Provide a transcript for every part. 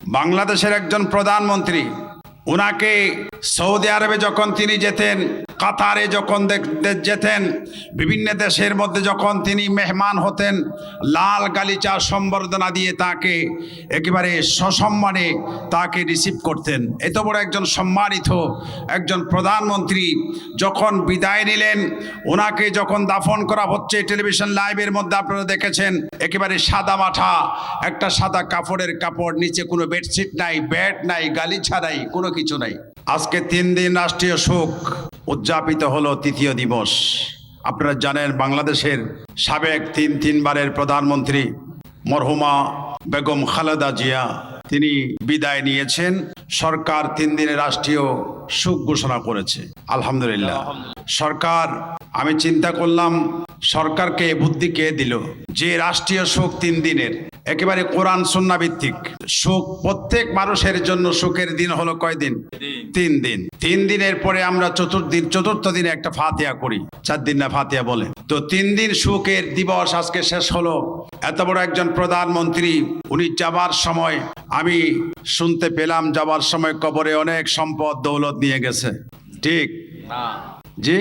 বাংলাদেশের একজন প্রধানমন্ত্রী, উনাকে সৌদি আরবে যখন তিনি যেতেন, কাতারে যখন যেতেন, বিভিন্ন দেশের মধ্যে যখন তিনি মেহমান হতেন, লাল গালিচা সম্বর্ধনা দিয়ে তাকে একেবারে সসম্মানে তাকে রিসিভ করতেন। এত বড় একজন সম্মানিত একজন প্রধানমন্ত্রী যখন বিদায় নিলেন, ওনাকে যখন দাফন করা হচ্ছে, টেলিভিশন লাইভের মধ্যে আপনারা দেখেছেন, একেবারে সাদা মাঠা একটা সাদা কাপড়, নিচে কোনো বেডশিট নাই, বেড নাই, গালিচা নাই, কোনো কিছু নাই। আজকে 3 দিন রাষ্ট্রীয় শোক উদযাপিত হলো, তৃতীয় দিবস। আপনারা জানেন বাংলাদেশের সাবেক তিনবারের প্রধানমন্ত্রী মরহুমা বেগম খালেদা জিয়া তিনি বিদায় নিয়েছেন। সরকার 3 দিনের রাষ্ট্রীয় শোক ঘোষণা করেছে। আলহামদুলিল্লাহ। সরকার, আমি চিন্তা করলাম সরকারকে বুদ্ধি কে দিল যে রাষ্ট্রীয় শোক 3 দিনের, একেবারে কোরআন সুন্নাহ ভিত্তিক শোক। প্রত্যেক মানুষের জন্য শোকের দিন হলো কয়দিন? 3 দিন। 3 দিনের পরে আমরা চতুর্থ দিনে একটা ফাতিহা করি। 4 দিন না ফাতিহা বলে। তো 3 দিন শোকের দিবস আজকে শেষ হলো। এত বড় একজন প্রধানমন্ত্রী, উনি যাবার সময় আমি শুনতে পেলাম যাবার সময় কবরে অনেক সম্পদ দৌলত নিয়ে গেছে। ঠিক? জি।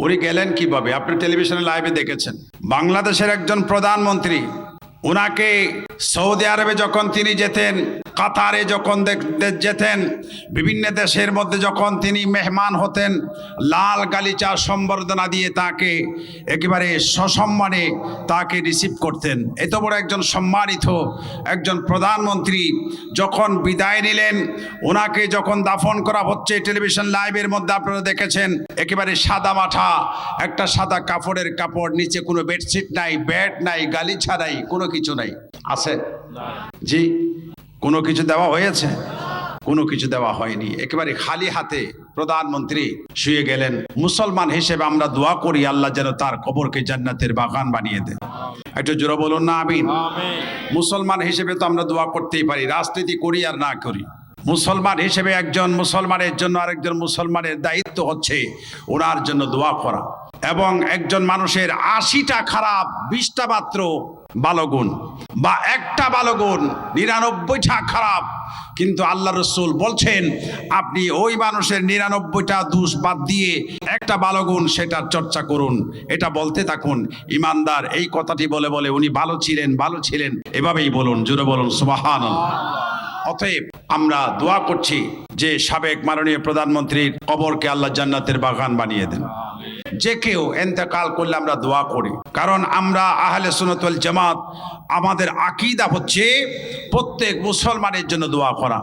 উনি গেলেন কিভাবে? আপনি টেলিভিশনে লাইভে দেখেছেন। বাংলাদেশের একজন প্রধানমন্ত্রী, উনাকে সৌদি আরবে যখন তিনি যেতেন, কাতারে যখন যেতেন, বিভিন্ন দেশের মধ্যে যখন তিনি মেহমান হতেন, লাল গালিচা সম্বর্ধনা দিয়ে তাকে একেবারে সসম্মানে তাকে রিসিভ করতেন। এত বড় একজন সম্মানিত একজন প্রধানমন্ত্রী যখন বিদায় নিলেন, ওনাকে যখন দাফন করা হচ্ছে, টেলিভিশন লাইভের মধ্যে আপনারা দেখেছেন, একেবারে সাদা মাঠা একটা সাদা কাপড়, নিচে কোনো বেডশিট নাই, বেড নাই, গালিচা নাই, কোনো কিছু নাই। আছে? জি। কোনো কিছু দেওয়া হয়েছে? কোনো কিছু দেওয়া হয়নি। একেবারে খালি হাতে প্রধানমন্ত্রী শুয়ে গেলেন। মুসলমান হিসেবে আমরা দোয়া করি আল্লাহ যেন তার কবরকে জান্নাতের বাগান বানিয়ে দেন। একটু জোরে বলুন না আমিন। মুসলমান হিসেবে তো আমরা দোয়া করতেই পারি, রাজনীতি করি আর না করি। মুসলমান হিসেবে একজন মুসলমানের জন্য আরেকজন মুসলমানের দায়িত্ব হচ্ছে ওনার জন্য দোয়া করা। এবং একজন মানুষের 80টা খারাপ 20টা মাত্র ভালো গুণ, বা একটা ভালো গুণ 99টা খারাপ, কিন্তু আল্লাহ রসুল বলছেন আপনি ওই মানুষের 99টা দোষ বাদ দিয়ে একটা ভালো গুণ সেটার চর্চা করুন, এটা বলতে থাকুন। ইমানদার এই কথাটি বলে বলে উনি ভালো ছিলেন এভাবেই বলুন। জোরে বলুন সুবহানাল্লাহ। অতএব আমরা দোয়া করছি যে সাবেক মাননীয় প্রধানমন্ত্রীর কবরকে আল্লাহ জান্নাতের বাগান বানিয়ে দেন। যে কেউ ইন্তেকাল করলে আমরা দোয়া করি, কারণ আমরা আহলে সুন্নাত ওয়াল জামাত, আমাদের আকীদা হচ্ছে প্রত্যেক মুসলমানের জন্য দোয়া করা।